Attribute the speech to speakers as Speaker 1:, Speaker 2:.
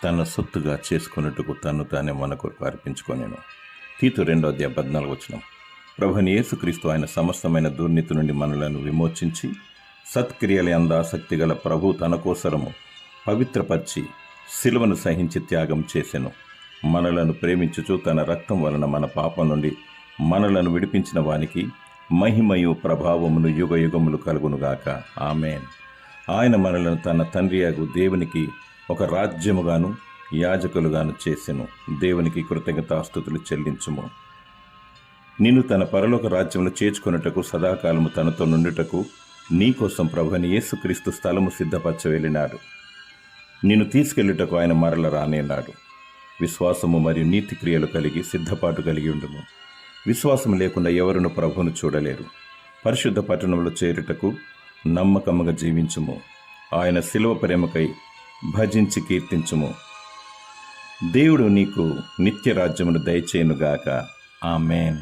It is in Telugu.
Speaker 1: తన సొత్తుగా చేసుకొనుటకు తన్ను తానే మన కొరకు అర్పించుకొనెను. తీతు 2:14 ప్రభుని యేసుక్రీస్తు ఆయన సమస్తమైన దుర్నీతి నుండి మనలను విమోచించి సత్క్రియల యందు ఆసక్తి గల ప్రభు తన కోసరము పవిత్రపరిచి సిలువను సహించి త్యాగం చేసెను. మనలను ప్రేమించుచు తన రక్తం వలన మన పాపం నుండి మనలను విడిపించిన వానికి మహిమయు ప్రభావమును యుగ యుగములు కలుగునుగాక. ఆమేన్. ఆయన మనలను తన తండ్రియగు దేవునికి ఒక రాజ్యముగాను యాజకులుగాను చేసెను. దేవునికి కృతజ్ఞతాస్తుతులు చెల్లించుము. నిన్ను తన పరలోక రాజ్యంలో చేర్చుకొనుటకు సదాకాలము తనతో నుండుటకు నీకోసం ప్రభుని యేసుక్రీస్తు స్థలము సిద్ధపరచ వెళ్ళినాడు. నిన్ను తీసుకెళ్ళుటకు ఆయన మరల రానేనాడు. విశ్వాసము మరియు నీతి క్రియలు కలిగి సిద్ధపాటు కలిగి ఉండుము. విశ్వాసం లేకుండా ఎవరును ప్రభువును చూడలేరు. పరిశుద్ధ పట్టణంలో చేరుటకు నమ్మకముగా జీవించుము. ఆయన శిలువ ప్రేమకై భజించి కీర్తించుము. దేవుడు నీకు నిత్య రాజ్యమును దయచేయునుగాక. ఆమేన్.